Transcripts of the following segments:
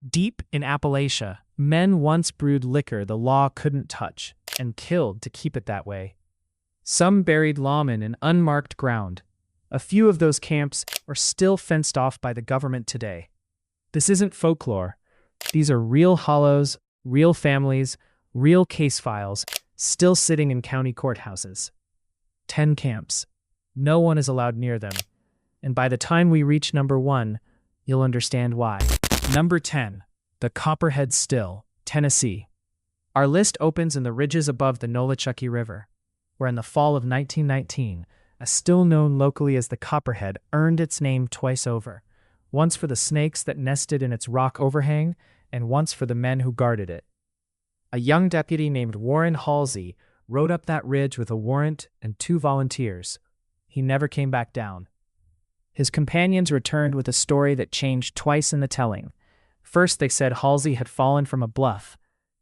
Deep in Appalachia, men once brewed liquor the law couldn't touch, and killed to keep it that way. Some buried lawmen in unmarked ground. A few of those camps are still fenced off by the government today. This isn't folklore. These are real hollows, real families, real case files, still sitting in county courthouses. 10 camps. No one is allowed near them. And by the time we reach number 1, you'll understand why. Number 10. The Copperhead Still, Tennessee. Our list opens in the ridges above the Nolichucky River, where in the fall of 1919, a still known locally as the Copperhead earned its name twice over, once for the snakes that nested in its rock overhang, and once for the men who guarded it. A young deputy named Warren Halsey rode up that ridge with a warrant and 2 volunteers. He never came back down. His companions returned with a story that changed twice in the telling. First, they said Halsey had fallen from a bluff.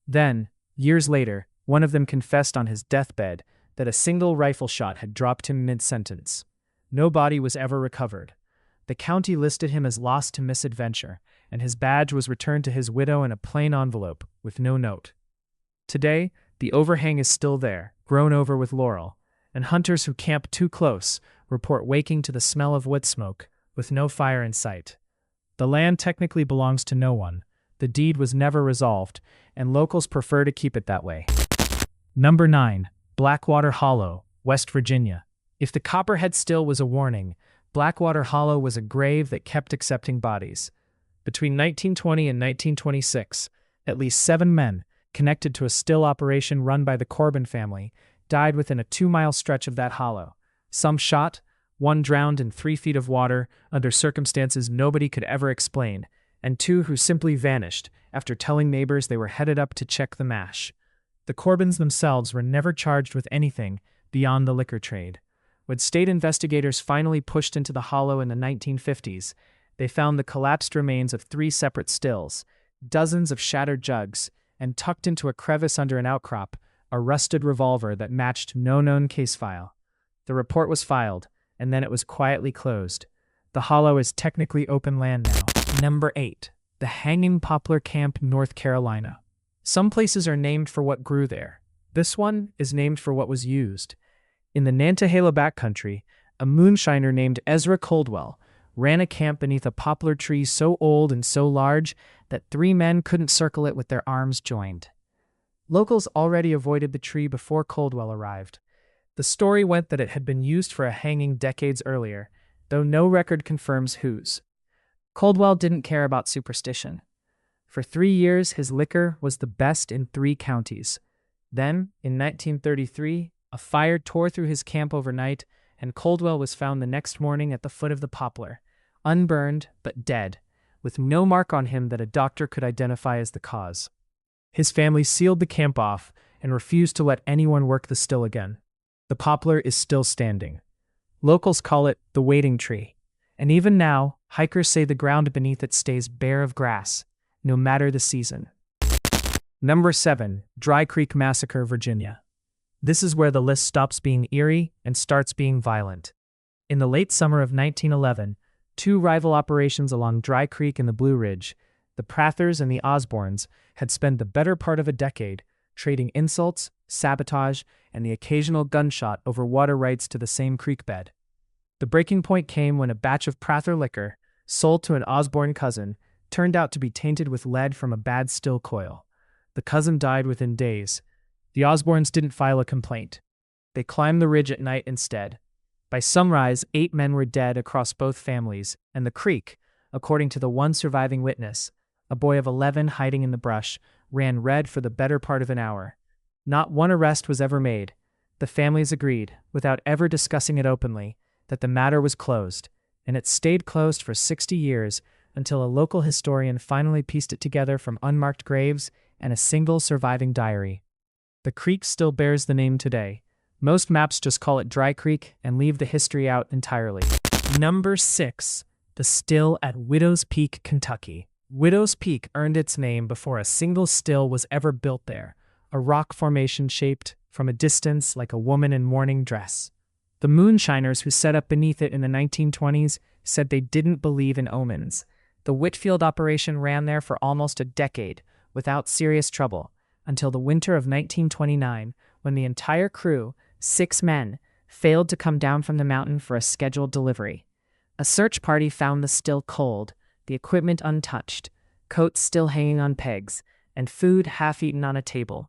Then, years later, one of them confessed on his deathbed that a single rifle shot had dropped him mid-sentence. No body was ever recovered. The county listed him as lost to misadventure, and his badge was returned to his widow in a plain envelope with no note. Today, the overhang is still there, grown over with laurel, and hunters who camp too close report waking to the smell of wood smoke, with no fire in sight. The land technically belongs to no one. The deed was never resolved, and locals prefer to keep it that way. Number 9. Blackwater Hollow, West Virginia. If the Copperhead Still was a warning, Blackwater Hollow was a grave that kept accepting bodies. Between 1920 and 1926, at least 7 men, connected to a still operation run by the Corbin family, died within a 2-mile stretch of that hollow. Some shot, one drowned in 3 feet of water under circumstances nobody could ever explain, and 2 who simply vanished after telling neighbors they were headed up to check the mash. The Corbins themselves were never charged with anything beyond the liquor trade. When state investigators finally pushed into the hollow in the 1950s, they found the collapsed remains of 3 separate stills, dozens of shattered jugs, and tucked into a crevice under an outcrop, a rusted revolver that matched no known case file. The report was filed, and then it was quietly closed. The hollow is technically open land now. Number 8. The Hanging Poplar Camp, North Carolina. Some places are named for what grew there. This one is named for what was used. In the Nantahala backcountry, a moonshiner named Ezra Coldwell ran a camp beneath a poplar tree so old and so large that 3 men couldn't circle it with their arms joined. Locals already avoided the tree before Coldwell arrived. The story went that it had been used for a hanging decades earlier, though no record confirms whose. Coldwell didn't care about superstition. For 3 years, his liquor was the best in 3 counties. Then, in 1933, a fire tore through his camp overnight, and Coldwell was found the next morning at the foot of the poplar, unburned but dead, with no mark on him that a doctor could identify as the cause. His family sealed the camp off and refused to let anyone work the still again. The poplar is still standing. Locals call it the waiting tree, and even now, hikers say the ground beneath it stays bare of grass, no matter the season. Number 7. Dry Creek Massacre, Virginia. This is where the list stops being eerie and starts being violent. In the late summer of 1911, 2 rival operations along Dry Creek in the Blue Ridge, the Prathers and the Osborns, had spent the better part of a decade trading insults, sabotage, and the occasional gunshot over water rights to the same creek bed. The breaking point came when a batch of Prather liquor, sold to an Osborn cousin, turned out to be tainted with lead from a bad still coil. The cousin died within days. The Osborns didn't file a complaint. They climbed the ridge at night instead. By sunrise, 8 men were dead across both families, and the creek, according to the one surviving witness, a boy of 11 hiding in the brush, ran red for the better part of an hour. Not one arrest was ever made. The families agreed, without ever discussing it openly, that the matter was closed, and it stayed closed for 60 years until a local historian finally pieced it together from unmarked graves and a single surviving diary. The creek still bears the name today. Most maps just call it Dry Creek and leave the history out entirely. Number 6. The Still at Widow's Peak, Kentucky. Widow's Peak earned its name before a single still was ever built there, a rock formation shaped, from a distance, like a woman in mourning dress. The Moonshiners who set up beneath it in the 1920s said they didn't believe in omens. The Whitfield operation ran there for almost a decade without serious trouble, until the winter of 1929, when the entire crew, 6 men, failed to come down from the mountain for a scheduled delivery. A search party found the still cold, the equipment untouched, coats still hanging on pegs, and food half-eaten on a table.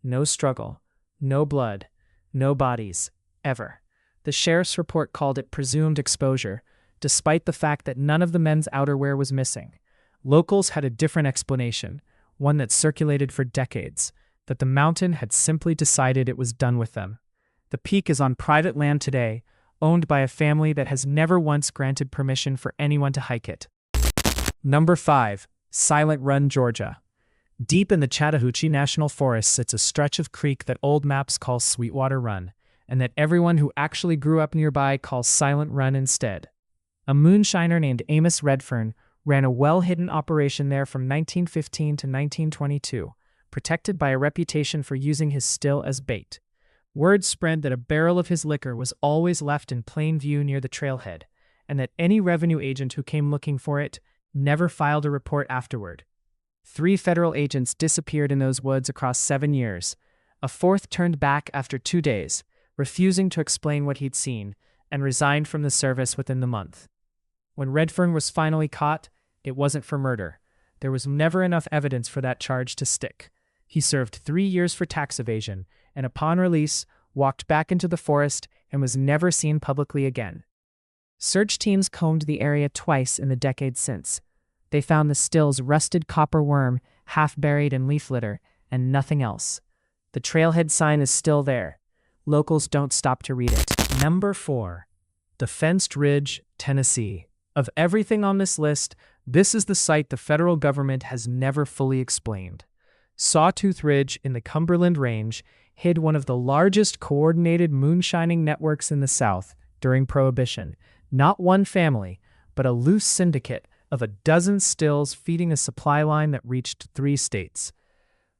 No struggle, no blood, no bodies, ever. The sheriff's report called it presumed exposure, despite the fact that none of the men's outerwear was missing. Locals had a different explanation, one that circulated for decades, that the mountain had simply decided it was done with them. The peak is on private land today, owned by a family that has never once granted permission for anyone to hike it. Number 5. Silent Run, Georgia. Deep in the Chattahoochee National Forest sits a stretch of creek that old maps call Sweetwater Run, and that everyone who actually grew up nearby calls Silent Run instead. A moonshiner named Amos Redfern ran a well-hidden operation there from 1915 to 1922, protected by a reputation for using his still as bait. Word spread that a barrel of his liquor was always left in plain view near the trailhead, and that any revenue agent who came looking for it never filed a report afterward. 3 federal agents disappeared in those woods across 7 years. A 4th turned back after 2 days, refusing to explain what he'd seen, and resigned from the service within the month. When Redfern was finally caught, it wasn't for murder. There was never enough evidence for that charge to stick. He served 3 years for tax evasion, and upon release, walked back into the forest and was never seen publicly again. Search teams combed the area twice in the decades since. They found the still's rusted copper worm, half buried in leaf litter, and nothing else. The trailhead sign is still there. Locals don't stop to read it. Number 4. The Fenced Ridge, Tennessee. Of everything on this list, this is the site the federal government has never fully explained. Sawtooth Ridge in the Cumberland Range hid one of the largest coordinated moonshining networks in the South during Prohibition. Not one family, but a loose syndicate of a dozen stills feeding a supply line that reached 3 states.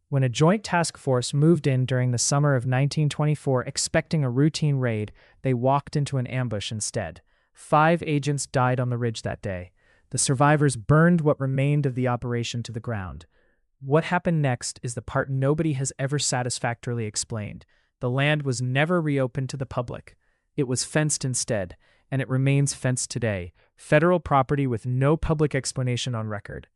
When a joint task force moved in during the summer of 1924 expecting a routine raid, they walked into an ambush instead. 5 agents died on the ridge that day. The survivors burned what remained of the operation to the ground. What happened next is the part nobody has ever satisfactorily explained. The land was never reopened to the public. It was fenced instead, and it remains fenced today, federal property with no public explanation on record.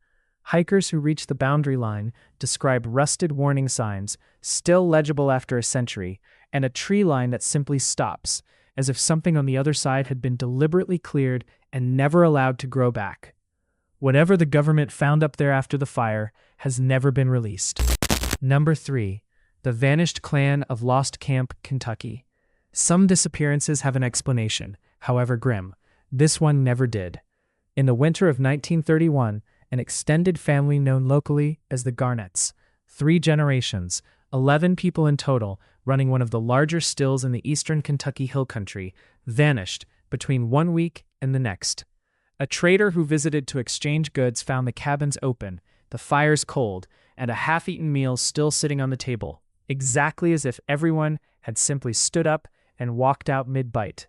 Hikers who reach the boundary line describe rusted warning signs, still legible after a century, and a tree line that simply stops, as if something on the other side had been deliberately cleared and never allowed to grow back. Whatever the government found up there after the fire has never been released. Number 3. The Vanished Clan of Lost Camp, Kentucky. Some disappearances have an explanation, however grim. This one never did. In the winter of 1931, an extended family known locally as the Garnets, 3 generations, 11 people in total, running one of the larger stills in the eastern Kentucky hill country, vanished between 1 week and the next. A trader who visited to exchange goods found the cabins open, the fires cold, and a half-eaten meal still sitting on the table, exactly as if everyone had simply stood up and walked out mid-bite.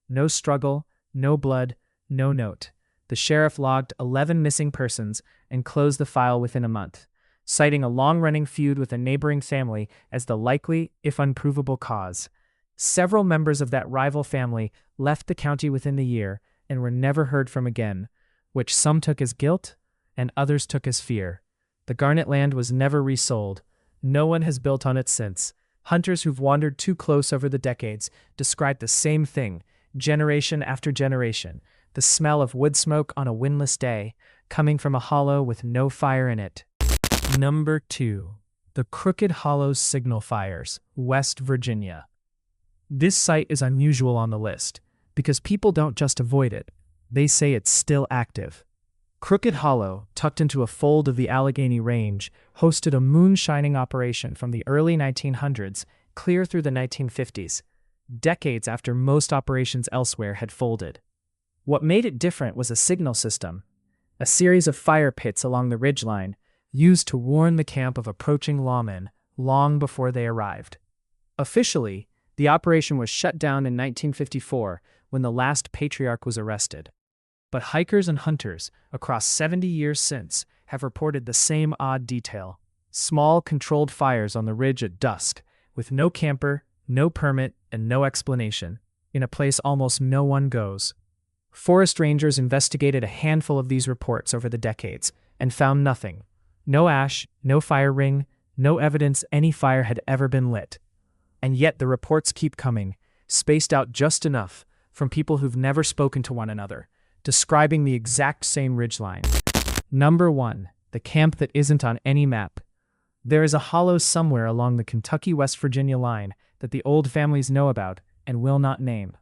No struggle, no blood, no note. The sheriff logged 11 missing persons and closed the file within a month, citing a long-running feud with a neighboring family as the likely, if unprovable, cause. Several members of that rival family left the county within the year and were never heard from again, which some took as guilt and others took as fear. The Garnet land was never resold. No one has built on it since. Hunters who've wandered too close over the decades describe the same thing, generation after generation. The smell of wood smoke on a windless day, coming from a hollow with no fire in it. Number 2. The Crooked Hollows Signal Fires, West Virginia. This site is unusual on the list, because people don't just avoid it, they say it's still active. Crooked Hollow, tucked into a fold of the Allegheny Range, hosted a moonshining operation from the early 1900s clear through the 1950s, decades after most operations elsewhere had folded. What made it different was a signal system, a series of fire pits along the ridgeline, used to warn the camp of approaching lawmen long before they arrived. Officially, the operation was shut down in 1954 when the last patriarch was arrested. But hikers and hunters, across 70 years since, have reported the same odd detail. Small, controlled fires on the ridge at dusk, with no camper, no permit, and no explanation, in a place almost no one goes. Forest rangers investigated a handful of these reports over the decades and found nothing. No ash, no fire ring, no evidence any fire had ever been lit. And yet the reports keep coming, spaced out just enough, from people who've never spoken to one another, describing the exact same ridgeline. Number 1. The camp that isn't on any map. There is a hollow somewhere along the Kentucky-West Virginia line that the old families know about and will not name.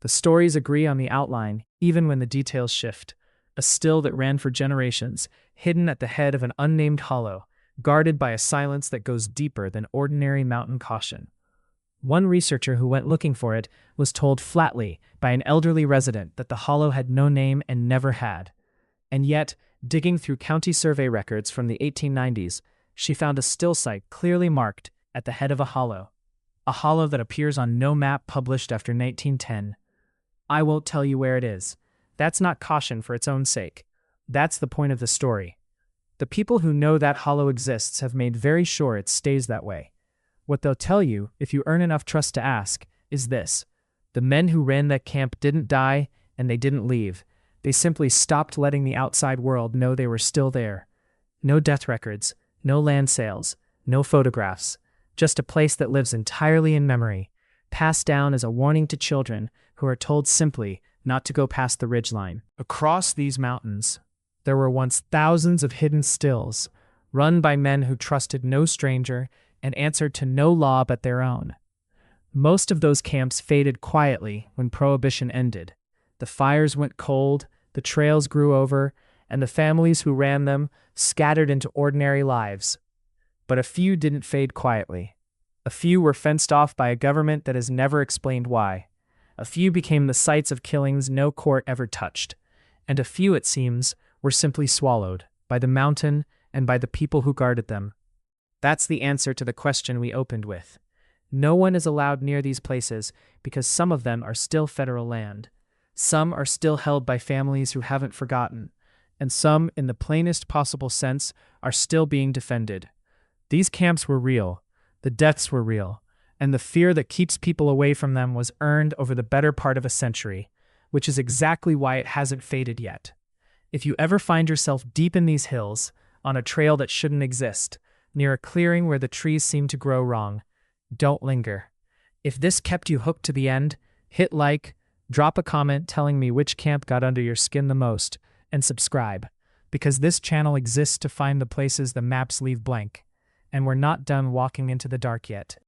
The stories agree on the outline, even when the details shift. A still that ran for generations, hidden at the head of an unnamed hollow, guarded by a silence that goes deeper than ordinary mountain caution. One researcher who went looking for it was told flatly by an elderly resident that the hollow had no name and never had. And yet, digging through county survey records from the 1890s, she found a still site clearly marked at the head of a hollow that appears on no map published after 1910. I won't tell you where it is. That's not caution for its own sake. That's the point of the story. The people who know that hollow exists have made very sure it stays that way. What they'll tell you, if you earn enough trust to ask, is this: the men who ran that camp didn't die, and they didn't leave. They simply stopped letting the outside world know they were still there. No death records, no land sales, no photographs. Just a place that lives entirely in memory, passed down as a warning to children who are told simply not to go past the ridgeline. Across these mountains, there were once thousands of hidden stills, run by men who trusted no stranger and answered to no law but their own. Most of those camps faded quietly when Prohibition ended. The fires went cold, the trails grew over, and the families who ran them scattered into ordinary lives. But a few didn't fade quietly. A few were fenced off by a government that has never explained why. A few became the sites of killings no court ever touched. And a few, it seems, were simply swallowed by the mountain and by the people who guarded them. That's the answer to the question we opened with. No one is allowed near these places because some of them are still federal land. Some are still held by families who haven't forgotten, and some, in the plainest possible sense, are still being defended. These camps were real, the deaths were real, and the fear that keeps people away from them was earned over the better part of a century, which is exactly why it hasn't faded yet. If you ever find yourself deep in these hills, on a trail that shouldn't exist, near a clearing where the trees seem to grow wrong, don't linger. If this kept you hooked to the end, hit like, drop a comment telling me which camp got under your skin the most, and subscribe, because this channel exists to find the places the maps leave blank, and we're not done walking into the dark yet.